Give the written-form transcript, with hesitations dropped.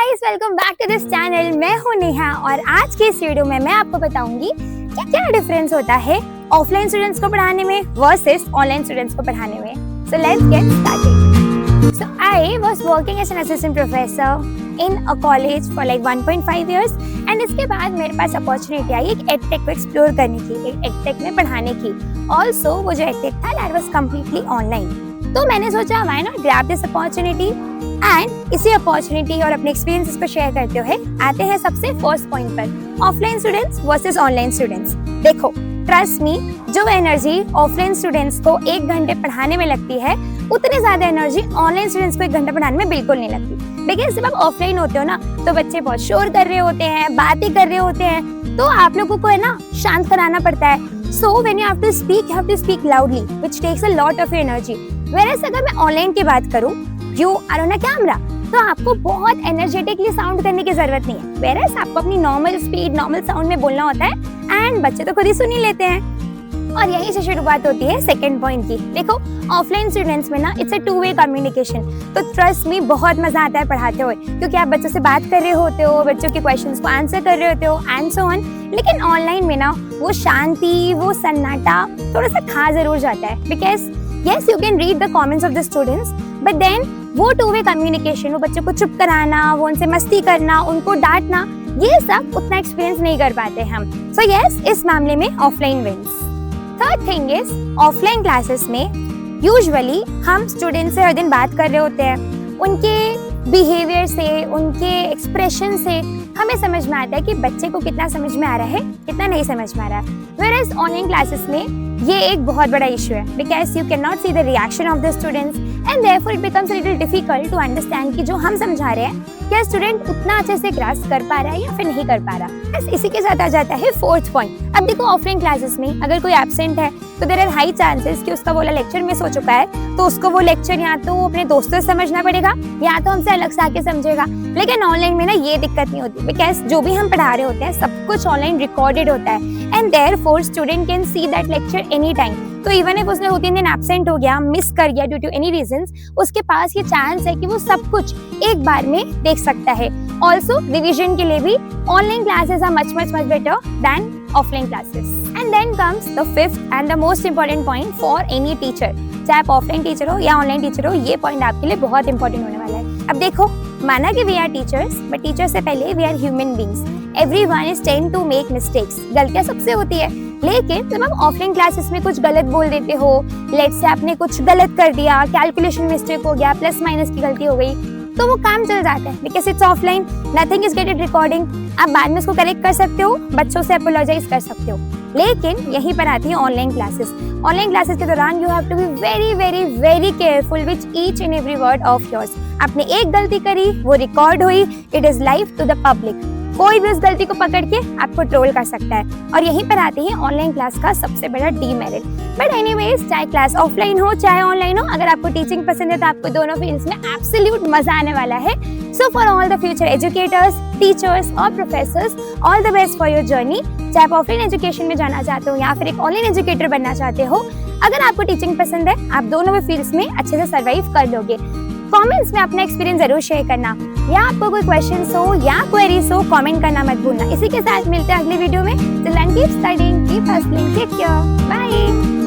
Guys, welcome back to this channel. मैं हूं नेहा और आज के इस वीडियो में मैं आपको बताऊंगी कि क्या डिफरेंस होता है ऑफलाइन स्टूडेंट्स को पढ़ाने में वर्सेस ऑनलाइन स्टूडेंट्स को पढ़ाने में। So let's get started. So I was working as an assistant professor in a college for like 1.5 years and इसके बाद मेरे पास अपॉर्चुनिटी आई एक एडटेक को एक्सप्लोर करने की, एक एडटेक में पढ़ाने की। ऑल्सो वो जो एडटेक था दैट वाज कंप्लीटली ऑनलाइन। तो मैंने सोचा why not grab this opportunity and इसी अपॉर्चुनिटी और अपने एक्सपीरियंसेस को शेयर करते हुए आते हैं सबसे फर्स्ट पॉइंट पर, offline students versus online students. देखो, ट्रस्ट मी, जो एनर्जी ऑफलाइन स्टूडेंट्स को 1 घंटे पढ़ाने में लगती है उतनी ज्यादा एनर्जी ऑनलाइन स्टूडेंट्स को 1 घंटा पढ़ाने में बिल्कुल नहीं लगती। बिकॉज जब आप ऑफलाइन होते हो ना तो बच्चे बहुत शोर कर रहे होते हैं, बातें कर रहे होते हैं, तो आप लोगों को है ना शांत कराना पड़ता है। So when you have to speak loudly which takes a lot of your energy. Whereas अगर मैं ऑनलाइन की बात करूं, you are on a camera, तो आपको बहुत एनर्जेटिकली साउंड करने की जरूरत नहीं है। व्हेयरएज आपको अपनी नॉर्मल स्पीड, नॉर्मल साउंड में बोलना होता है एंड बच्चे तो खुद ही सुन ही लेते हैं। और यहीं से शुरुआत होती है सेकंड पॉइंट की। देखो, ऑफलाइन स्टूडेंट्स में ना इट्स अ 2 वे कम्युनिकेशन। तो ट्रस्ट मी, बहुत मजा आता है पढ़ाते हुए, क्योंकि आप बच्चों से बात कर रहे होते हो, बच्चों के क्वेश्चंस को आंसर कर रहे होते हो एंड सो ऑन। लेकिन ऑनलाइन में ना वो शांति, वो सन्नाटा थोड़ा सा खा जरूर जाता है। Because yes, you can read the comments of the students, but then वो 2 वे कम्युनिकेशन, वो बच्चों को चुप कराना, वो उनसे मस्ती करना, उनको डांटना, ये सब उतना एक्सपीरियंस नहीं कर पाते हम। So yes, इस मामले में offline wins. Third thing is, offline classes में यूजुअली हम स्टूडेंट से हर दिन बात कर रहे होते हैं, उनके बिहेवियर से, उनके एक्सप्रेशन से हमें समझ में आता है कि बच्चे को कितना समझ में आ रहा है, कितना नहीं समझ में आ रहा है। Whereas ऑनलाइन क्लासेस में ये एक बहुत बड़ा इशू है, because you can not see the reaction of the students and therefore it becomes a little difficult to understand कि जो हम समझा रहे हैं क्या स्टूडेंट उतना अच्छे से ग्रास्प कर पा रहा है या फिर नहीं कर पा रहा। बस इसी के साथ आ जाता है फोर्थ पॉइंट। अब देखो, ऑफलाइन क्लासेस में अगर कोई एब्सेंट है तो देयर आर हाई चांसेस कि उसका वाला लेक्चर मिस हो चुका है, तो उसको वो लेक्चर या तो अपने दोस्तों से समझना पड़ेगा या तो हमसे अलग से आके समझेगा। लेकिन ऑनलाइन में ना ये दिक्कत नहीं होती, बिकॉज जो भी हम पढ़ा रहे होते हैं सब कुछ ऑनलाइन रिकॉर्डेड होता है and therefore student can see that lecture any time. तो इवन इफ उसने 2-3 दिन एब्सेंट हो गया, मिस कर गया ड्यू टू एनी रीजंस, उसके पास ये चांस है कि वो सब कुछ एक बार में देख सकता है। ऑल्सो रिविजन के लिए भी online classes are much better than offline classes. And then comes the fifth and the most important point for any teacher, चाहे आप ऑफलाइन टीचर हो या ऑनलाइन टीचर हो, ये पॉइंट आपके लिए बहुत इंपॉर्टेंट होने वाला है। अब देखो, माना कि we are teachers, but teacher से पहले we are human beings. Everyone is tend to make mistakes. गलतियां सबसे होती है, लेकिन जब आप ऑफलाइन क्लासेस में कुछ गलत बोल देते हो, लेट्स से आपने कुछ गलत कर दिया, कैलकुलेशन मिस्टेक हो गया, प्लस माइनस की गलती हो गई, तो वो काम चल जाता है because it's offline, nothing is gated recording. आप बाद में उसको करेक्ट कर सकते हो, बच्चों से अपोलोजाइज कर सकते हो। लेकिन यहीं पर आती है ऑनलाइन क्लासेस। ऑनलाइन क्लासेस के दौरान you have to be very careful with each and every word of yours. आपने एक गलती करी, वो रिकॉर्ड हुई, it is live to the public. कोई भी उस गलती को पकड़ के आपको ट्रोल कर सकता है। और यहीं पर आती है ऑनलाइन क्लास का सबसे बड़ा डीमेरिट। बट एनीवेज, चाहे क्लास ऑफलाइन हो चाहे ऑनलाइन हो, अगर आपको टीचिंग पसंद है तो आपको दोनों फील्ड्स में एब्सोल्यूट मजा आने वाला है। So for all the future educators, teachers और professors, all the best for your journey. चाहे आप ऑफलाइन एजुकेशन में जाना चाहते हो या फिर एक ऑनलाइन एजुकेटर बनना चाहते हो, अगर आपको टीचिंग पसंद है, आप दोनों भी फील्ड्स में अच्छे से सर्वाइव कर लोगे। कमेंट्स में अपना एक्सपीरियंस जरूर शेयर करना, या आपको कोई क्वेश्चंस हो या क्वेरीज हो, कमेंट करना मत भूलना। इसी के साथ मिलते हैं अगली वीडियो में। Till then keep studying, keep hustling, take care, bye.